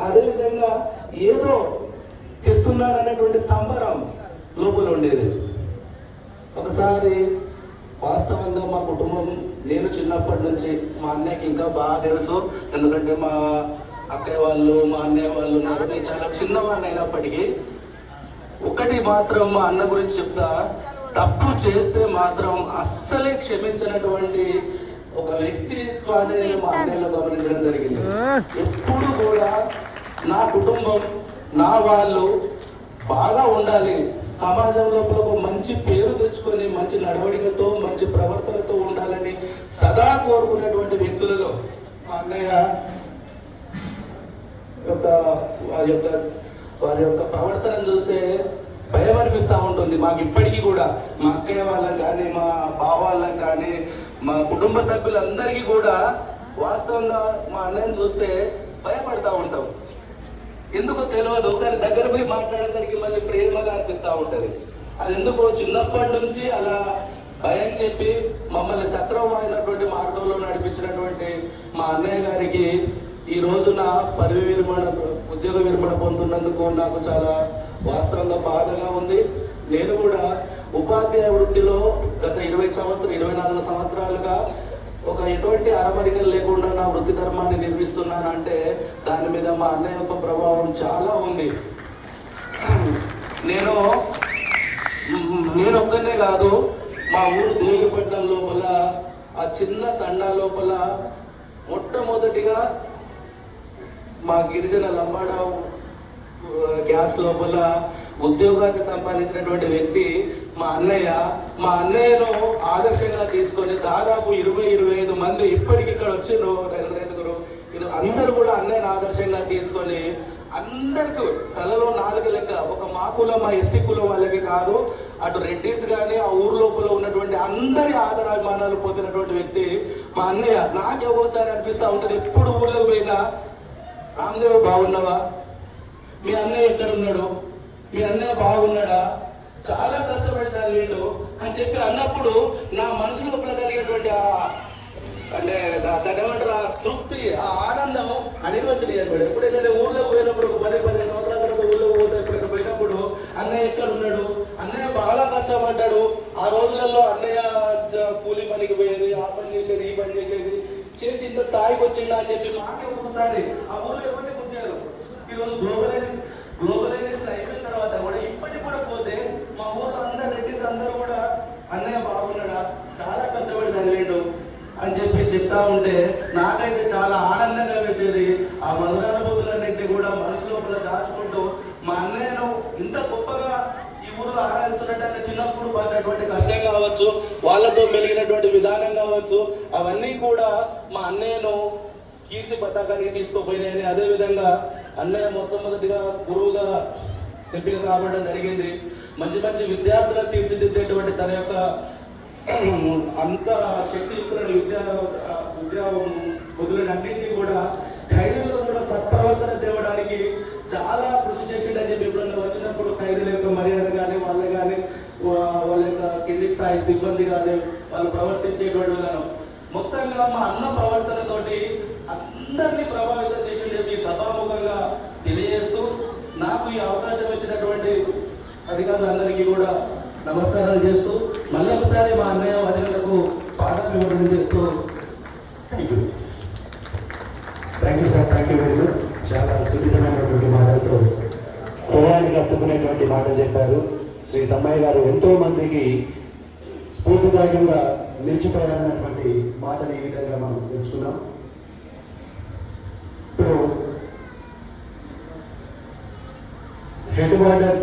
అదేవిధంగా ఏదో తెస్తున్నాడు అనేటువంటి సంబరం లోపల ఉండేది. ఒకసారి వాస్తవంగా మా కుటుంబం, నేను చిన్నప్పటి నుంచి మా అన్నయ్యకి ఇంకా బాగా తెలుసు, ఎందుకంటే మా అక్కయ్య వాళ్ళు మా అన్నయ్య వాళ్ళు నాకు చాలా చిన్నవాడిని అయినప్పటికీ ఒకటి మాత్రం మా అన్న గురించి చెప్తా, తప్పు చేస్తే మాత్రం అస్సలే క్షమించినటువంటి ఒక వ్యక్తిత్వాన్ని నేను మా అన్నయ్యలో గమనించడం జరిగింది. ఎప్పుడు కూడా నా కుటుంబం, నా వాళ్ళు బాగా ఉండాలి, సమాజం లోపల ఒక మంచి పేరు తెచ్చుకొని మంచి నడవడికతో మంచి ప్రవర్తనతో ఉండాలని సదా కోరుకునేటువంటి వ్యక్తులలో మా అన్నయ్య వారి యొక్క ప్రవర్తన చూస్తే భయం అనిపిస్తూ ఉంటుంది మాకు ఇప్పటికీ కూడా. మా అక్కయ్య వాళ్ళకి కానీ, మా బావ వాళ్ళకి కానీ, మా కుటుంబ సభ్యులందరికీ కూడా వాస్తవంగా మా అన్నయ్యని చూస్తే భయపడతా ఉంటాం. ఎందుకో తెలియదు, కానీ దగ్గర పోయి మాట్లాడేసరికి మళ్ళీ ప్రేమగా అనిపిస్తూ ఉంటుంది. అది ఎందుకో చిన్నప్పటి నుంచి అలా భయం చెప్పి మమ్మల్ని సక్రమమైనటువంటి మార్గంలో నడిపించినటువంటి మా అన్నయ్య గారికి ఈ రోజున పదవి విరమణ, ఉద్యోగ విరమణ పొందుతున్నందుకు నాకు చాలా వాస్తవంగా బాధగా ఉంది. నేను కూడా ఉపాధ్యాయ వృత్తిలో గత 24 సంవత్సరాలుగా ఒక ఎటువంటి అరమరికలు లేకుండా నా వృత్తి ధర్మాన్ని నిర్మిస్తున్నానంటే దాని మీద మా అన్నయ్య యొక్క ప్రభావం చాలా ఉంది. నేను ఒక్కనే కాదు, మా ఊరు దేవిపట్నం లోపల ఆ చిన్న తండా లోపల మొట్టమొదటిగా మా గిరిజన లంబాడ గ్యాస్ లోపల ఉద్యోగాన్ని సంపాదించినటువంటి వ్యక్తి మా అన్నయ్య. మా అన్నయ్యను ఆదర్శంగా తీసుకొని దాదాపు 20-25 మంది ఇప్పటికి ఇక్కడ వచ్చిండ్రు రైతులు, అందరూ కూడా అన్నయ్యను ఆదర్శంగా తీసుకొని అందరికి తలలో 4 లెక్క, ఒక మా కులం మా ఎస్టీ కులం వాళ్ళకి కాదు, అటు రెడ్డిస్ కానీ ఆ ఊరు లోపల ఉన్నటువంటి అందరి ఆదరాభిమానాలు పొందినటువంటి వ్యక్తి మా అన్నయ్య. నాకు ఒక్కోసారి అనిపిస్తూ ఉంటుంది, ఎప్పుడు ఊర్లోకి పోయినా రామ్దేవ్ బాగున్నావా, మీ అన్నయ్య ఎక్కడ ఉన్నాడు, మీ అన్నయ్య బాగున్నాడా, చాలా కష్టపడి చదివిండు అని చెప్పి అన్నప్పుడు నా మనసు లోపల కలిగేటువంటి అంటే దాని ఏమంటారు ఆ తృప్తి, ఆ ఆనందం అనిర్వచనీయం అనమాట. ఎప్పుడైనా నేను ఊళ్ళోకి పోయినప్పుడు 10-15 సంవత్సరాల తర్వాత ఊళ్ళోకి పోతే ఎప్పుడైనా పోయినప్పుడు అన్నయ్య ఎక్కడ ఉన్నాడు, అన్నయ్య బాగా కష్టపడ్డాడు, ఆ రోజులలో అన్నయ్య కూలి పనికి పోయేది, ఆ పని చేసేది, ఈ పని చేసేది, చేసి ఇంత స్థాయికి వచ్చిందా అని చెప్పి మాకే ఒక్కొక్కసారి ఆ ఊళ్ళో ఎవరిని గుర్తారు. ఈరోజు గ్లోబలైజేషన్ అయిపోయిన తర్వాత కూడా ఇప్పటికి కూడా పోతే మా ఊళ్ళో అందరు రెడ్డిస్ అందరూ కూడా అన్నయ్య బాగున్నాడా, చాలా కష్టపడి చదివేడు అని చెప్పి చెప్తా ఉంటే నాకైతే చాలా ఆనందంగా వేసేది. ఆ మధురానుభూతులన్నింటినీ కూడా మనసు లోపల దాచుకుంటూ మా అన్నయ్యను ఇంత గొప్పగా ఈ ఊరిలో ఆరాధిస్తున్నట్టు చిన్నప్పుడు పడినటువంటి కష్టం కావచ్చు, వాళ్ళతో మెలిగినటువంటి విధానం కావచ్చు, అవన్నీ కూడా మా అన్నయ్యను కీర్తి పతాకానికి తీసుకుపోయినాయని, అదేవిధంగా అన్నయ్య మొట్టమొదటిగా గురువుగా ఎంపిక కావడం జరిగింది. మంచి మంచి విద్యార్థులను తీర్చిదిద్దేటువంటి తన యొక్క అంత శక్తియుక్తులను విద్యా బుద్ధులన్నింటినీ కూడా ఖైదీలను కూడా సత్ప్రవర్తన తేవడానికి చాలా కృషి చేసిండని చెప్పి ఎప్పుడన్నా వచ్చినప్పుడు ఖైదీల యొక్క మర్యాద కానీ వాళ్ళు కానీ వాళ్ళ యొక్క కింది స్థాయి సిబ్బంది కానీ వాళ్ళు ప్రవర్తించేటువంటి విధానం మొత్తంగా మా అన్న ప్రవర్తనతోటి అందరినీ ప్రభావితం చేసి చెప్పి సభాముఖంగా తెలియజేస్తూ నాకు ఈ అవకాశం ఇచ్చినటువంటి అధికారులందరికీ కూడా నమస్కారాలు చేస్తూ మళ్ళీ ఒకసారి మా అన్నయ్య వదినలకు పాఠం వివరణ చేస్తూ thank you sir. Thank you very much. చాలా సున్నితమైనటువంటి మాటలతో హృదయానికి హత్తుకునేటువంటి మాటలు చెప్పారు శ్రీ సమ్మయ్య గారు. ఎంతో మందికి స్ఫూర్తిదాయకంగా నిలిచిపోయాలన్నటువంటి మాటని ఈ విధంగా మనం తెలుసుకున్నాం. ఇప్పుడు హెడ్ వార్డర్